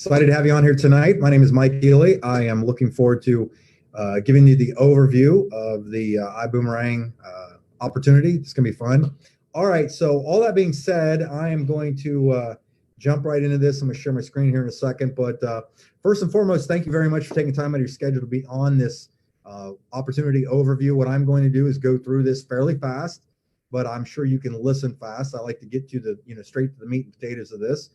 Excited to have you on here tonight. My name is Mike Healy. I am looking forward to giving you the overview of the ibüümerang opportunity. It's going to be fun. All right, so all that being said, I am going to jump right into this. I'm going to share my screen here in a second. But first and foremost, thank you very much for taking time out of your schedule to be on this opportunity overview. What I'm going to do is go through this fairly fast, but I'm sure you can listen fast. I like to get to the straight to the meat and potatoes of this.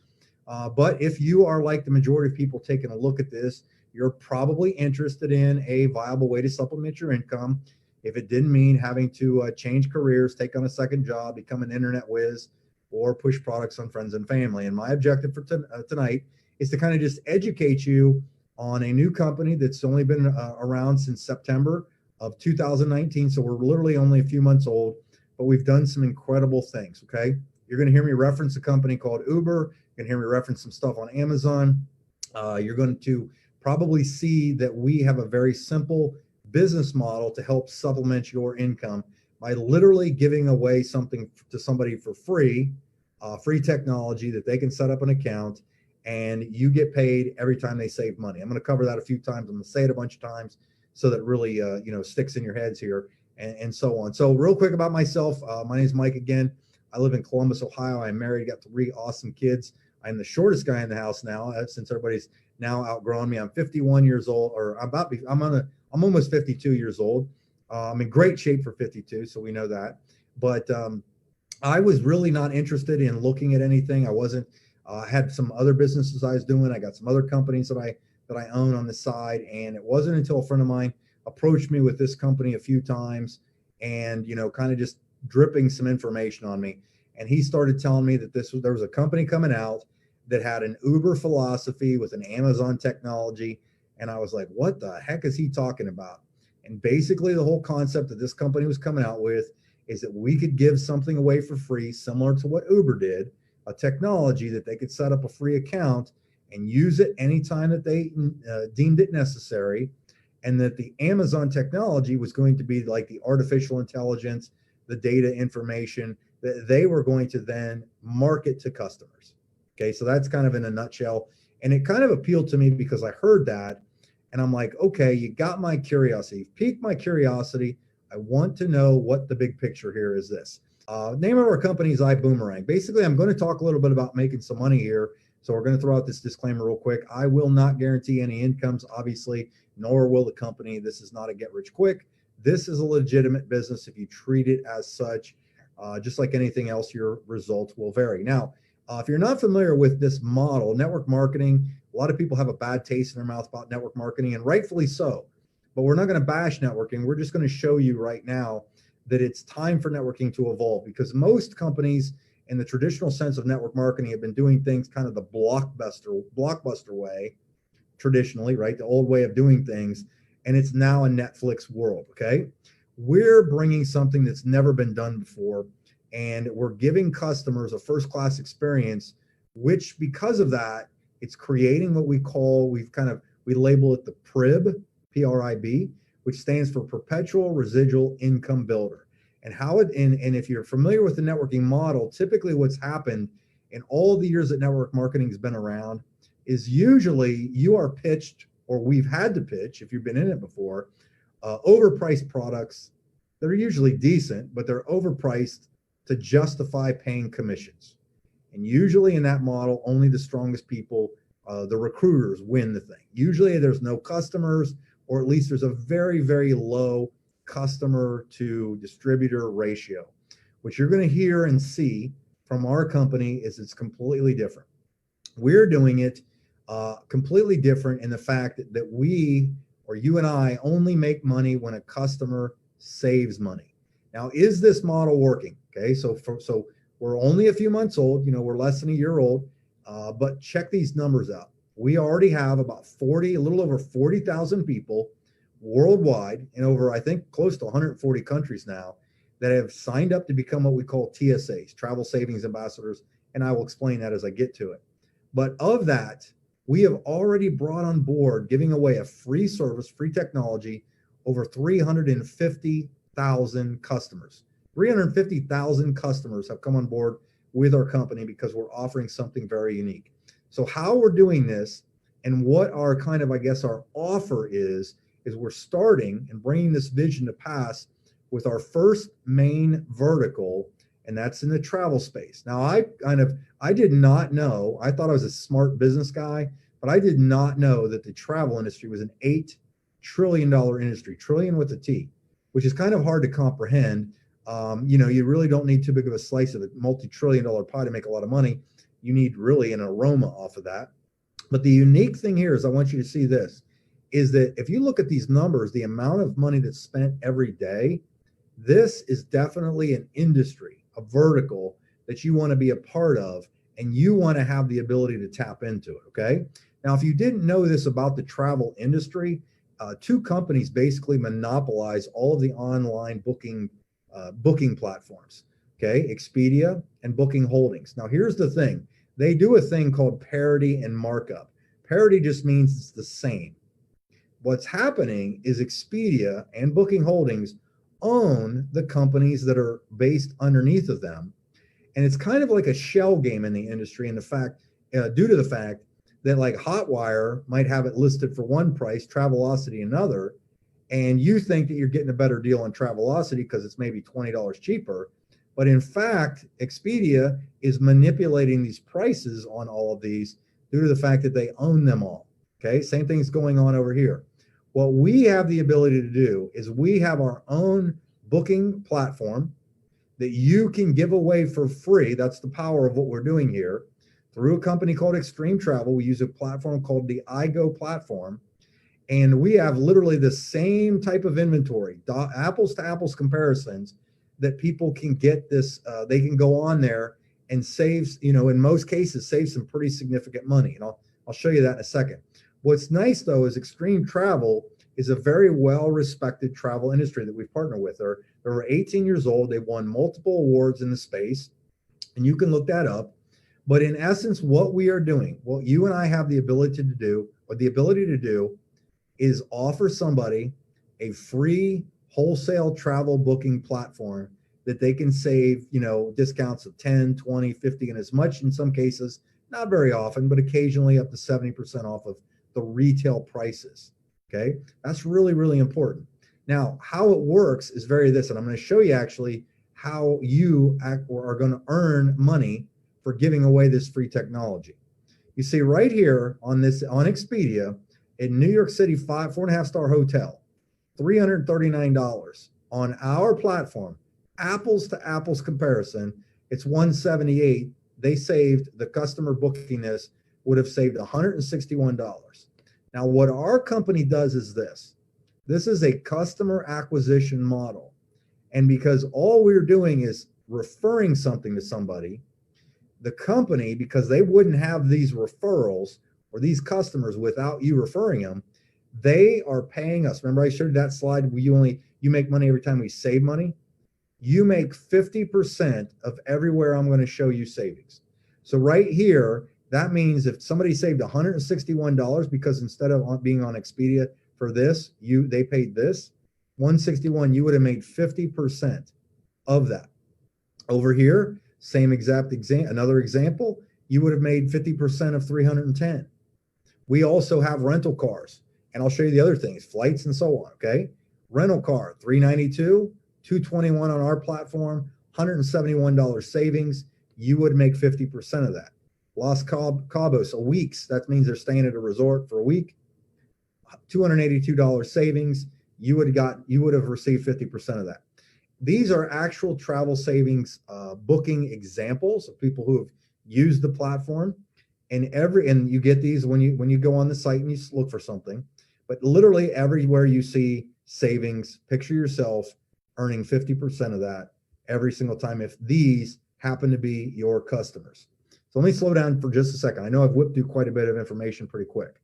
But if you are like the majority of people taking a look at this, you're probably interested in a viable way to supplement your income. If it didn't mean having to change careers, take on a second job, become an internet whiz, or push products on friends and family. And my objective for tonight is to kind of just educate you on a new company that's only been around since September of 2019. So we're literally only a few months old, but we've done some incredible things, okay? You're going to hear me reference a company called Uber. You're going to hear me reference some stuff on Amazon. You're going to probably see that we have a very simple business model to help supplement your income by literally giving away something to somebody for free, free technology that they can set up an account, and you get paid every time they save money. I'm going to cover that a few times. I'm going to say it a bunch of times so that it really sticks in your heads here and so on. So real quick about myself, my name is Mike again. I live in Columbus, Ohio. I'm married, got 3 awesome kids. I'm the shortest guy in the house now, since everybody's now outgrown me. I'm 51 years old, or I'm almost 52 years old. I'm in great shape for 52, so we know that. But I was really not interested in looking at anything. I wasn't. I had some other businesses I was doing. I got some other companies that I own on the side, and it wasn't until a friend of mine approached me with this company a few times, and kind of just dripping some information on me. And he started telling me that there was a company coming out that had an Uber philosophy with an Amazon technology. And I was like, what the heck is he talking about? And basically the whole concept that this company was coming out with is that we could give something away for free, similar to what Uber did, a technology that they could set up a free account and use it anytime that they deemed it necessary. And that the Amazon technology was going to be like the artificial intelligence, the data information that they were going to then market to customers. Okay, so that's kind of in a nutshell. And it kind of appealed to me because I heard that and I'm like, okay, you got my curiosity, you've piqued my curiosity. I want to know what the big picture here is. This name of our company is ibüümerang. Basically, I'm going to talk a little bit about making some money here. So we're going to throw out this disclaimer real quick. I will not guarantee any incomes, obviously, nor will the company. This is not a get rich quick. This is a legitimate business. If you treat it as such, just like anything else, your results will vary. Now, if you're not familiar with this model, network marketing, a lot of people have a bad taste in their mouth about network marketing, and rightfully so. But we're not going to bash networking. We're just going to show you right now that it's time for networking to evolve, because most companies in the traditional sense of network marketing have been doing things kind of the blockbuster way, traditionally, right? The old way of doing things. And it's now a Netflix world, okay? We're bringing something that's never been done before, and we're giving customers a first-class experience, which because of that, it's creating what we label it the PRIB, P-R-I-B, which stands for Perpetual Residual Income Builder. And and if you're familiar with the networking model, typically what's happened in all the years that network marketing has been around is usually you are pitched, or we've had to pitch, if you've been in it before, overpriced products. They're usually decent, but they're overpriced to justify paying commissions. And usually in that model, only the strongest people, the recruiters, win the thing. Usually there's no customers, or at least there's a very, very low customer to distributor ratio. What you're going to hear and see from our company is it's completely different. We're doing it completely different in the fact that we, or you and I, only make money when a customer saves money. Now, is this model working? Okay, so we're only a few months old. We're less than a year old, but check these numbers out. We already have about a little over 40,000 people worldwide in over, I think, close to 140 countries now that have signed up to become what we call TSAs, Travel Savings Ambassadors, and I will explain that as I get to it. But of that, we have already brought on board, giving away a free service, free technology, over 350,000 customers. 350,000 customers have come on board with our company because we're offering something very unique. So how we're doing this And what our kind of, I guess, our offer is we're starting and bringing this vision to pass with our first main vertical, and that's in the travel space. Now, I did not know, I thought I was a smart business guy, but I did not know that the travel industry was an $8 trillion industry, trillion with a T, which is kind of hard to comprehend. You really don't need too big of a slice of a multi-trillion-dollar pie to make a lot of money. You need really an aroma off of that. But the unique thing here is I want you to see this, is that if you look at these numbers, the amount of money that's spent every day, this is definitely an industry, a vertical that you want to be a part of, and you want to have the ability to tap into it, okay? Now, if you didn't know this about the travel industry, two companies basically monopolize all of the online booking platforms, okay? Expedia and Booking Holdings. Now, here's the thing. They do a thing called parity and markup. Parity just means it's the same. What's happening is Expedia and Booking Holdings own the companies that are based underneath of them. And it's kind of like a shell game in the industry, and due to the fact that like Hotwire might have it listed for one price, Travelocity another, and you think that you're getting a better deal on Travelocity because it's maybe $20 cheaper. But in fact, Expedia is manipulating these prices on all of these due to the fact that they own them all. Okay, same thing's going on over here. What we have the ability to do is we have our own booking platform that you can give away for free. That's the power of what we're doing here. Through a company called Extreme Travel, we use a platform called the iGo platform. And we have literally the same type of inventory, apples to apples comparisons, that people can get this. They can go on there and save, in most cases, save some pretty significant money. And I'll show you that in a second. What's nice, though, is Extreme Travel is a very well-respected travel industry that we've partnered with. They're over 18 years old. They've won multiple awards in the space, and you can look that up. But in essence, what we are doing, what you and I have the ability to do, is offer somebody a free wholesale travel booking platform that they can save, discounts of 10, 20, 50, and as much in some cases, not very often, but occasionally up to 70% off of the retail prices. Okay, that's really, really important. Now, how it works is and I'm going to show you actually how you are going to earn money for giving away this free technology. You see right here on Expedia in New York City, 4.5 star hotel, $339 on our platform, apples to apples comparison, it's $178. The customer booking this would have saved $161. Now, what our company does is this is a customer acquisition model. And because all we're doing is referring something to somebody, the company, because they wouldn't have these referrals or these customers without you referring them, they are paying us. Remember I showed that slide where you make money every time we save money? You make 50% of everywhere I'm going to show you savings. So right here, that means if somebody saved $161 because instead of being on Expedia for this, they paid this, $161, you would have made 50% of that. Over here, same exact another example, you would have made 50% of 310. We also have rental cars, and I'll show you the other things, flights and so on, okay? Rental car, $392, $221 on our platform, $171 savings, you would make 50% of that. Los Cabos, a week's, that means they're staying at a resort for a week, $282 savings, you would have received 50% of that. These are actual travel savings booking examples of people who have used the platform, and you get these when you go on the site and you look for something. But literally everywhere you see savings, picture yourself earning 50% of that every single time if these happen to be your customers. So let me slow down for just a second. I know I've whipped through quite a bit of information pretty quick,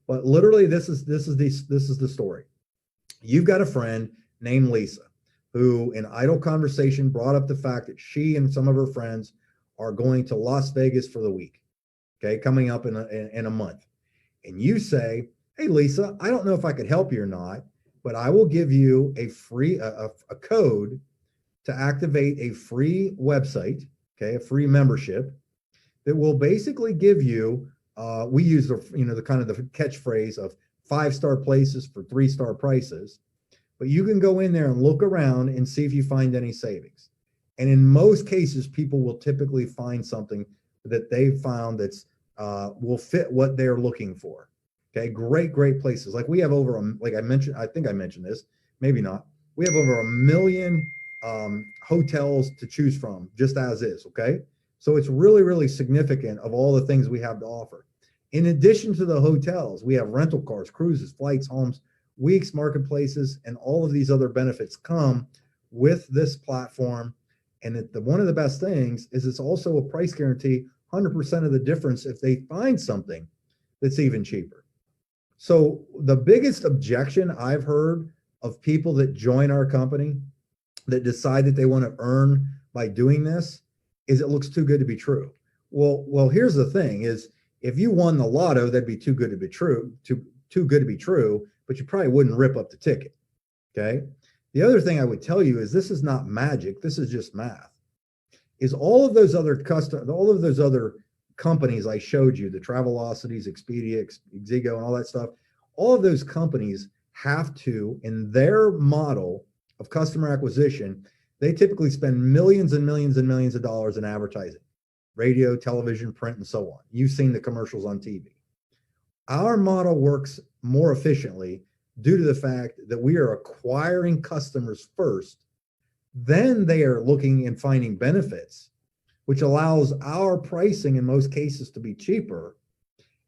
but literally this is the story. You've got a friend named Lisa who in idle conversation brought up the fact that she and some of her friends are going to Las Vegas for the week, okay, coming up in a month. And you say, hey, Lisa, I don't know if I could help you or not, but I will give you a free a code to activate a free website, okay, a free membership that will basically give you we use the kind of the catchphrase of 5-star places for 3-star prices, but you can go in there and look around and see if you find any savings. And in most cases, people will typically find something that they've found that's will fit what they're looking for. Okay, great places. Like we have over like I mentioned, I think I mentioned this, maybe not. We have over 1 million hotels to choose from, just as is. Okay, so it's really significant of all the things we have to offer. In addition to the hotels, we have rental cars, cruises, flights, homes, weeks, marketplaces, and all of these other benefits come with this platform. And one of the best things is it's also a price guarantee, 100% of the difference if they find something that's even cheaper. So the biggest objection I've heard of people that join our company that decide that they want to earn by doing this is it looks too good to be true. Well, here's the thing is if you won the lotto, that'd be too good to be true, too good to be true, but you probably wouldn't rip up the ticket. Okay. The other thing I would tell you is this is not magic. This is just math. Is all of those other companies I showed you, the Travelocities, Expedia, Exigo, and all that stuff, all of those companies have to, in their model of customer acquisition, they typically spend millions and millions and millions of dollars in advertising, radio, television, print, and so on. You've seen the commercials on TV. Our model works more efficiently due to the fact that we are acquiring customers first, then they are looking and finding benefits, which allows our pricing in most cases to be cheaper.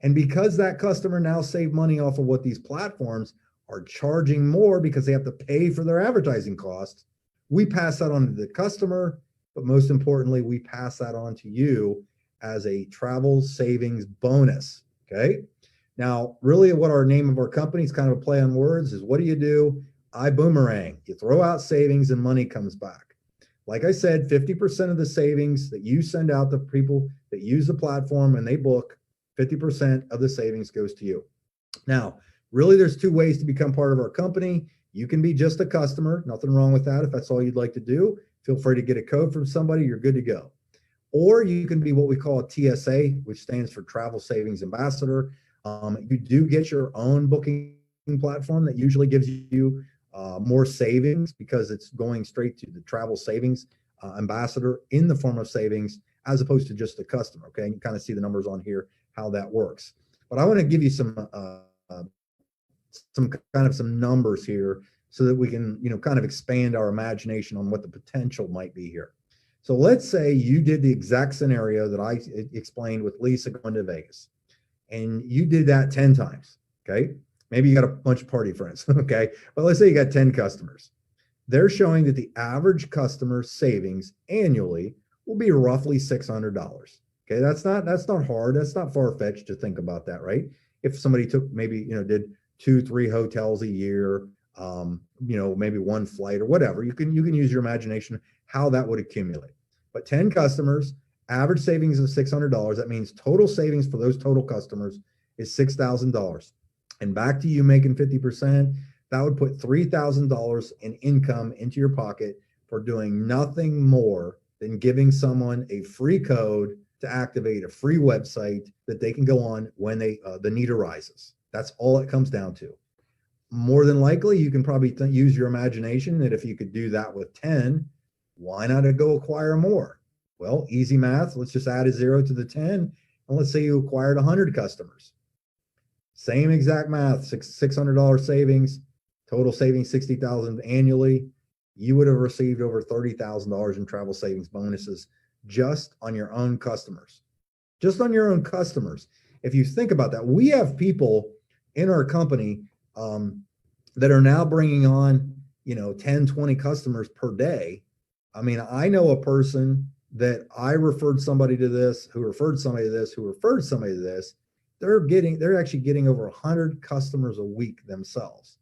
And because that customer now save money off of what these platforms are charging more because they have to pay for their advertising costs, we pass that on to the customer, but most importantly, we pass that on to you as a travel savings bonus, okay? Now, really what our name of our company is kind of a play on words is what do? ibüümerang. You throw out savings and money comes back. Like I said, 50% of the savings that you send out to people that use the platform and they book, 50% of the savings goes to you. Now, really there's 2 ways to become part of our company. You can be just a customer, nothing wrong with that. If that's all you'd like to do, feel free to get a code from somebody, you're good to go. Or you can be what we call a TSA, which stands for Travel Savings Ambassador. You do get your own booking platform that usually gives you more savings because it's going straight to the travel savings ambassador in the form of savings as opposed to just a customer. Okay, and you kind of see the numbers on here, how that works. But I want to give you some numbers here so that we can kind of expand our imagination on what the potential might be here. So let's say you did the exact scenario that I explained with Lisa going to Vegas, and you did that 10 times. Okay. Maybe you got a bunch of party friends. Okay. But let's say you got 10 customers. They're showing that the average customer savings annually will be roughly $600. Okay. That's not hard. That's not far-fetched to think about that, right? If somebody took maybe, did 2-3 hotels a year, maybe 1 flight or whatever, you can use your imagination how that would accumulate. But 10 customers, average savings of $600. That means total savings for those total customers is $6,000. And back to you making 50%, that would put $3,000 in income into your pocket for doing nothing more than giving someone a free code to activate a free website that they can go on when the need arises. That's all it comes down to. More than likely, you can probably use your imagination that if you could do that with 10, why not go acquire more? Well, easy math. Let's just add a 0 to the 10. And let's say you acquired 100 customers. Same exact math, $600 savings, total savings $60,000 annually. You would have received over $30,000 in travel savings bonuses just on your own customers. Just on your own customers. If you think about that, we have people in our company that are now bringing on, 10, 20 customers per day. I mean, I know a person that I referred somebody to this, who referred somebody to this, who referred somebody to this. They're actually getting over 100 customers a week themselves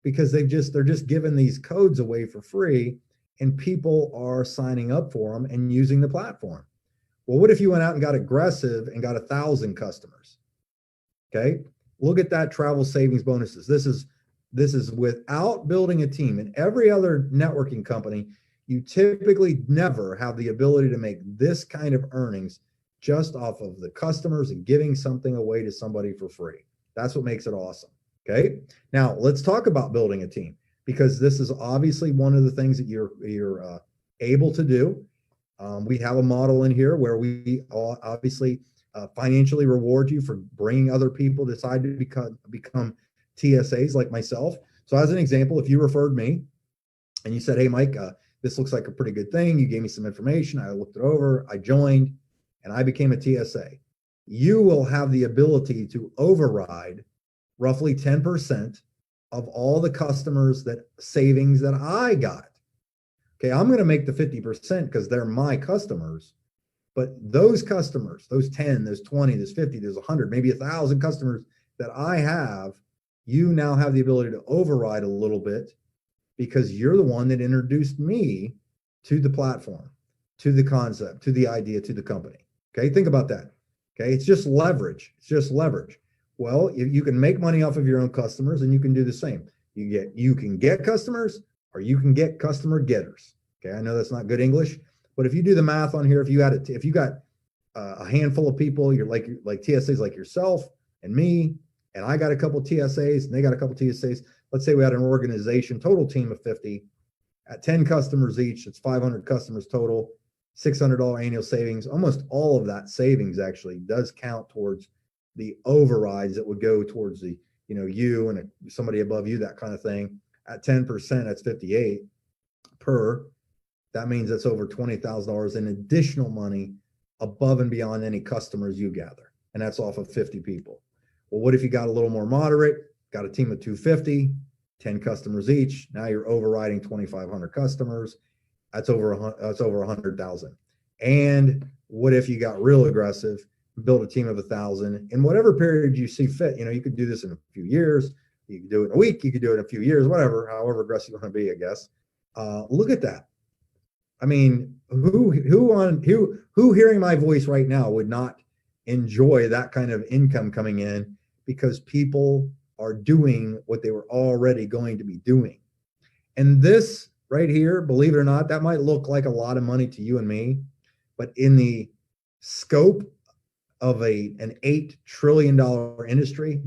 because they're just giving these codes away for free and people are signing up for them and using the platform. Well, what if you went out and got aggressive and got 1,000 customers? Okay. Look at that travel savings bonuses. This is without building a team. In every other networking company, you typically never have the ability to make this kind of earnings just off of the customers and giving something away to somebody for free. That's what makes it awesome. Okay. Now let's talk about building a team, because this is obviously one of the things that you're able to do. We have a model in here where we obviously financially reward you for bringing other people to decide to become TSAs like myself. So as an example, if you referred me and you said, hey, Mike, this looks like a pretty good thing. You gave me some information. I looked it over. I joined and I became a TSA. You will have the ability to override roughly 10% of all the customers that savings that I got. Okay, I'm going to make the 50% because they're my customers. But those customers, those 10, those 20, those 50, there's 100, maybe 1,000 customers that I have, you now have the ability to override a little bit because you're the one that introduced me to the platform, to the concept, to the idea, to the company. Okay, think about that. Okay, it's just leverage. It's just leverage. Well, you can make money off of your own customers, and you can do the same. You can get customers, or you can get customer getters. Okay, I know that's not good English, but if you do the math on here, if you got a handful of people, you're like TSAs like yourself and me, and I got a couple TSAs, and they got a couple TSAs. Let's say we had an organization, total team of 50, at 10 customers each. It's 500 customers total, $600 annual savings. Almost all of that savings actually does count towards the overrides that would go towards the, you and somebody above you, that kind of thing. At 10%, that's 58 per. That means that's over $20,000 in additional money above and beyond any customers you gather. And that's off of 50 people. Well, what if you got a little more moderate, got a team of 250, 10 customers each? Now you're overriding 2,500 customers. That's over 100,000. And what if you got real aggressive, build a team of 1,000 in whatever period you see fit? You could do this in a few years. You can do it in a week. You could do it in a few years, whatever, however aggressive you want to be, I guess. Look at that. I mean, who hearing my voice right now would not enjoy that kind of income coming in, because people are doing what they were already going to be doing. And this right here, believe it or not, that might look like a lot of money to you and me, but in the scope of an $8 trillion industry,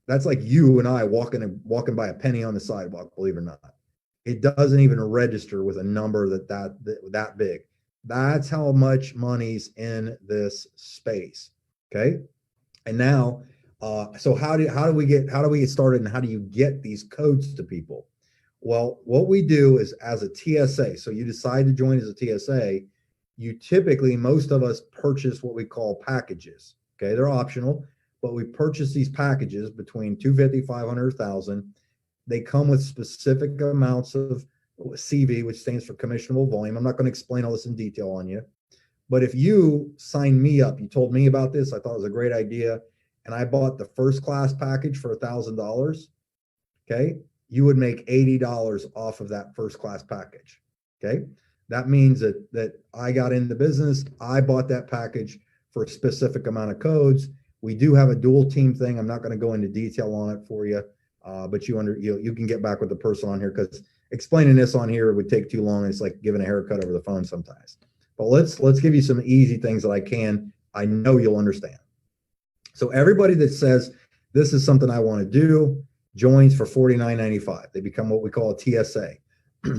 that's like you and I walking by a penny on the sidewalk, believe it or not. It doesn't even register with a number that big. That's how much money's in this space. Okay. And now, so how do we get started, and how do you get these codes to people? Well, what we do is, as a TSA, so you decide to join as a TSA, you typically, most of us purchase what we call packages. Okay. They're optional, but we purchase these packages between 250, 500, 1,000. They come with specific amounts of CV, which stands for commissionable volume. I'm not going to explain all this in detail on you, but if you sign me up, you told me about this, I thought it was a great idea, and I bought the first class package for $1,000, okay, you would make $80 off of that first class package. Okay, that means that I got in the business, I bought that package for a specific amount of codes. We do have a dual team thing. I'm not going to go into detail on it for you. But you can get back with the person on here, because explaining this on here would take too long. It's like giving a haircut over the phone sometimes. But let's give you some easy things that I know you'll understand. So everybody that says this is something I want to do joins for $49.95. They become what we call a TSA.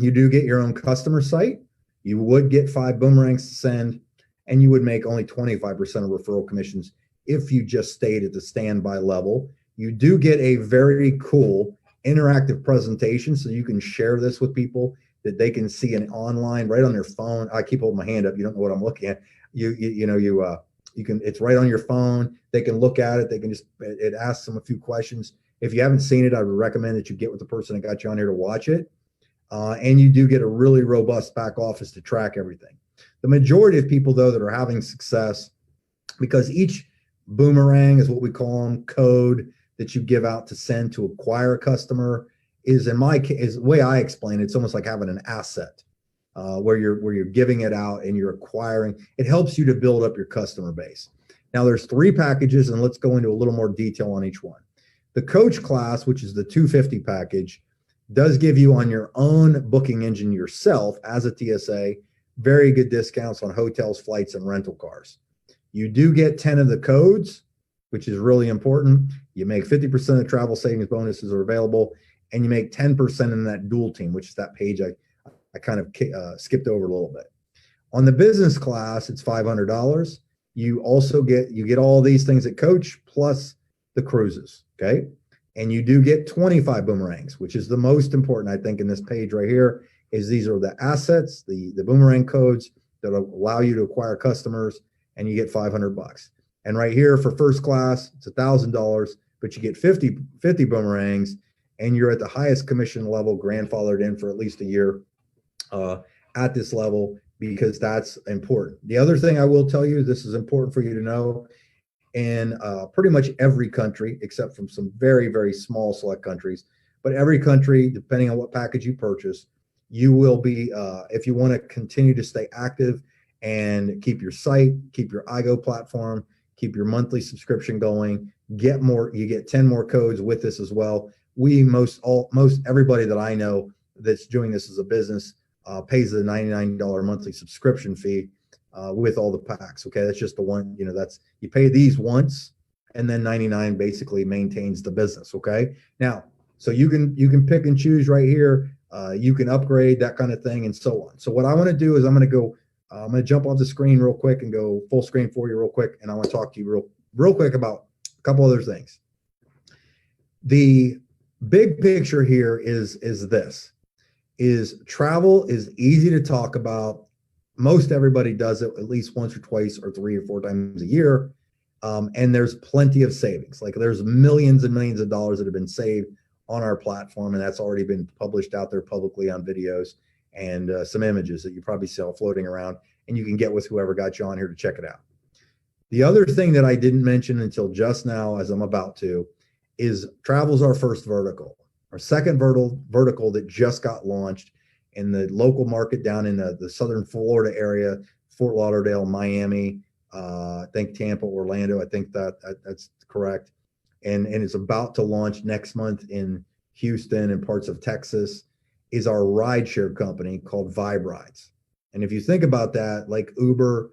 You do get your own customer site. You would get 5 boomerangs to send, and you would make only 25% of referral commissions if you just stayed at the standby level. You do get a very cool interactive presentation, so you can share this with people, that they can see an online right on their phone. I keep holding my hand up. You don't know what I'm looking at. You can, it's right on your phone. They can look at it. They can it asks them a few questions. If you haven't seen it, I would recommend that you get with the person that got you on here to watch it. And you do get a really robust back office to track everything. The majority of people, though, that are having success, because each boomerang is what we call them, code that you give out to send to acquire a customer, is, in my case, the way I explain it, it's almost like having an asset where you're giving it out and you're acquiring. It helps you to build up your customer base. Now there's 3 packages, and let's go into a little more detail on each one. The coach class, which is the 250 package, does give you, on your own booking engine yourself as a TSA, very good discounts on hotels, flights, and rental cars. You do get 10 of the codes, which is really important. You make 50% of travel savings bonuses are available, and you make 10% in that dual team, which is that page I kind of skipped over a little bit. On the business class, it's $500. You also get all these things at Coach plus the cruises, okay? And you do get 25 boomerangs, which is the most important, I think, in this page right here, is these are the assets, the boomerang codes that allow you to acquire customers, and you get $500. And right here for first class, it's $1,000, but you get 50 boomerangs, and you're at the highest commission level, grandfathered in for at least a year at this level, because that's important. The other thing I will tell you, this is important for you to know, in pretty much every country, except from some very, very small select countries, but every country, depending on what package you purchase, you will be, if you want to continue to stay active and keep your site, keep your iGo platform, keep your monthly subscription going, you get 10 more codes with this as well. Most everybody that I know that's doing this as a business pays the $99 monthly subscription fee with all the packs. Okay, that's just the one. That's, you pay these once, and then 99 basically maintains the business. Okay, now so you can pick and choose right here. You can upgrade, that kind of thing, and so on. So what I want to do is I'm going to jump off the screen real quick and go full screen for you real quick, and I want to talk to you real quick about a couple other things. The big picture here is travel is easy to talk about. Most everybody does it at least once or twice or 3 or 4 times a year. And there's plenty of savings. Like, there's millions and millions of dollars that have been saved on our platform, and that's already been published out there publicly on videos and some images that you probably saw floating around, and you can get with whoever got you on here to check it out. The other thing that I didn't mention until just now, as I'm about to, is travel's our first vertical. Our second vertical that just got launched in the local market down in the southern Florida area, Fort Lauderdale, Miami, I think Tampa, Orlando, I think that's correct. And it's about to launch next month in Houston and parts of Texas, is our rideshare company called Vibe Rides. And if you think about that, like Uber,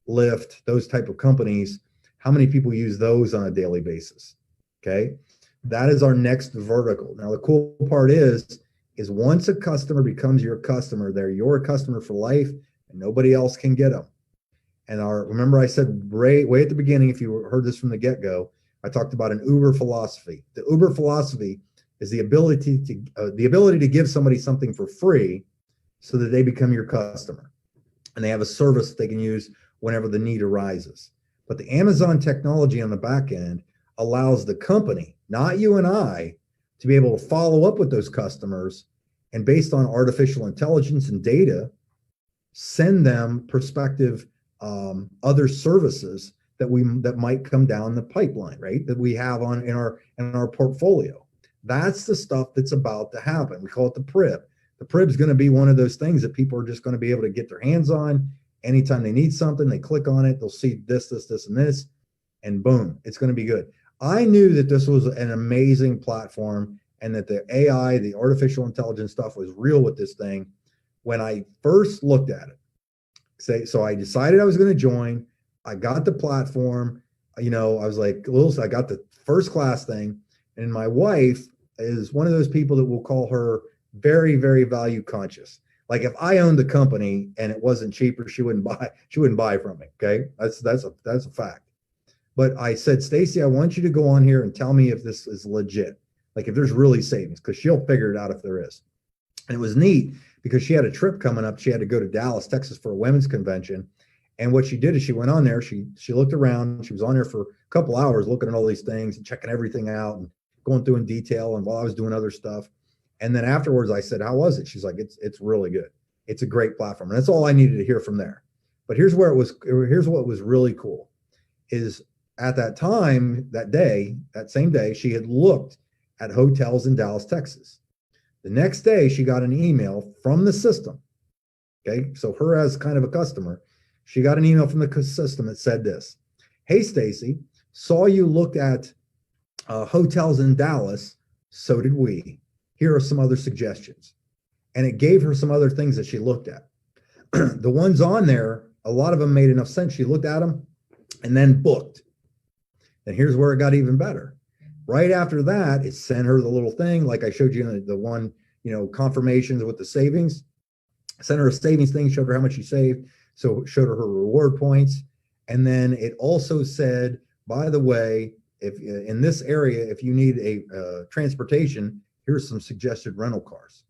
Lyft, those type of companies, how many people use those on a daily basis? Okay, that is our next vertical. Now, the cool part is once a customer becomes your customer, they're your customer for life, and nobody else can get them. And remember I said way at the beginning, if you heard this from the get-go, I talked about an Uber philosophy. The Uber philosophy is the ability to give somebody something for free so that they become your customer, and they have a service that they can use whenever the need arises. But the Amazon technology on the back end allows the company, not you and I, to be able to follow up with those customers, and based on artificial intelligence and data, send them prospective other services that might come down the pipeline, right? That we have in our portfolio. That's the stuff that's about to happen. We call it the PRIB. The PRIB is going to be one of those things that people are just going to be able to get their hands on anytime they need something. They click on it, they'll see this, and this, and boom, it's going to be good. I knew that this was an amazing platform, and that the AI, the artificial intelligence stuff, was real with this thing when I first looked at it. So I decided I was going to join. I got the platform, I was like, I got the first class thing. And my wife is one of those people that will call her very, very value conscious. Like, if I owned the company and it wasn't cheaper, she wouldn't buy from me. Okay. That's a fact. But I said, Stacy, I want you to go on here and tell me if this is legit. Like, if there's really savings, because she'll figure it out if there is. And it was neat because she had a trip coming up. She had to go to Dallas, Texas for a women's convention. And what she did is she went on there, she looked around, she was on there for a couple hours looking at all these things and checking everything out and going through in detail, and while I was doing other stuff. And then afterwards I said, how was it? She's like, it's really good. It's a great platform. And that's all I needed to hear from there. But here's what was really cool is, at that time, that same day, she had looked at hotels in Dallas, Texas. The next day she got an email from the system. Okay, so her as kind of a customer, she got an email from the system that said this: hey, Stacy, saw you looked at hotels in Dallas. So did we. Here are some other suggestions. And it gave her some other things that she looked at. The ones on there, a lot of them made enough sense. She looked at them and then booked. And here's where it got even better. Right after that, it sent her the little thing, like I showed you in the one, confirmations with the savings. Sent her a savings thing, showed her how much she saved, so it showed her reward points. And then it also said, by the way, if in this area, if you need a transportation, here's some suggested rental cars.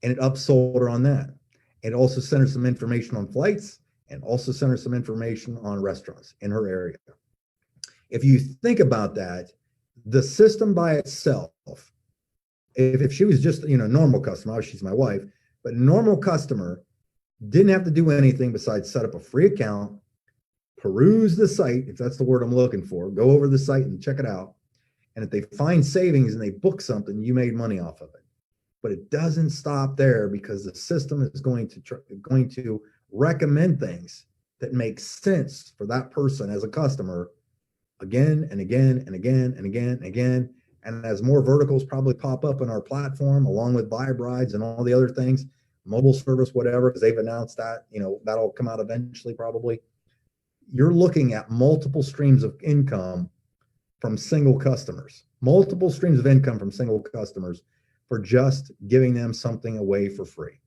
And it upsold her on that. It also sent her some information on flights and also sent her some information on restaurants in her area. If you think about that, the system by itself, if she was just, normal customer, obviously she's my wife, but normal customer didn't have to do anything besides set up a free account, peruse the site, if that's the word I'm looking for, go over the site and check it out. And if they find savings and they book something, you made money off of it. But it doesn't stop there, because the system is going to recommend things that make sense for that person as a customer again and again and again and again and again. And as more verticals probably pop up on our platform, along with Vibe Rides and all the other things, mobile service, whatever, because they've announced that, that'll come out eventually probably. You're looking at multiple streams of income from single customers, multiple streams of income from single customers for just giving them something away for free.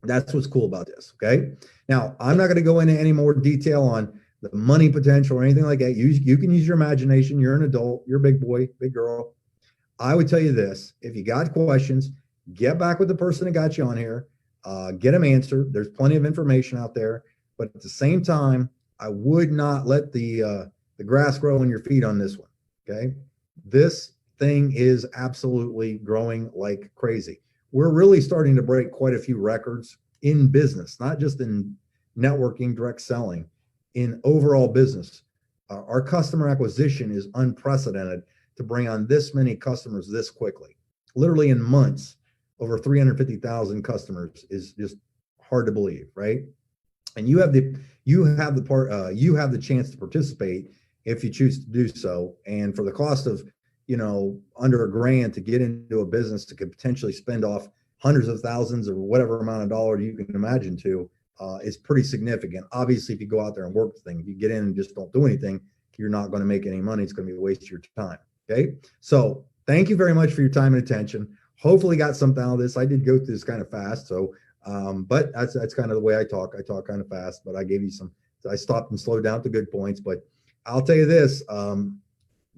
That's what's cool about this, okay? Now, I'm not going to go into any more detail on the money potential or anything like that. You can use your imagination. You're an adult. You're a big boy, big girl. I would tell you this. If you got questions, get back with the person that got you on here. Get them answered. There's plenty of information out there. But at the same time, I would not let the grass grow on your feet on this one, okay? This thing is absolutely growing like crazy. We're really starting to break quite a few records in business, not just in networking, direct selling, in overall business. Our customer acquisition is unprecedented to bring on this many customers this quickly. Literally in months, over 350,000 customers is just hard to believe, right? And you have the chance to participate if you choose to do so. And for the cost of, under $1,000 to get into a business that could potentially spend off hundreds of thousands or whatever amount of dollars you can imagine to, is pretty significant. Obviously, if you go out there and work the thing, if you get in and just don't do anything, you're not going to make any money. It's going to be a waste of your time. Okay. So thank you very much for your time and attention. Hopefully got something out of this. I did go through this kind of fast. So, but that's kind of the way I talk. I talk kind of fast, but I gave you I stopped and slowed down to good points. But I'll tell you this,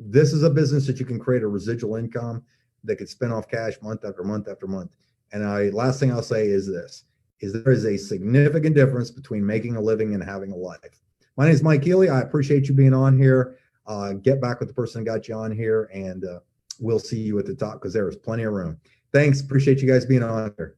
this is a business that you can create a residual income that could spin off cash month after month after month. And last thing I'll say is this, is there is a significant difference between making a living and having a life. My name is Mike Healy. I appreciate you being on here. Get back with the person that got you on here, and we'll see you at the top, because there is plenty of room. Thanks. Appreciate you guys being on here.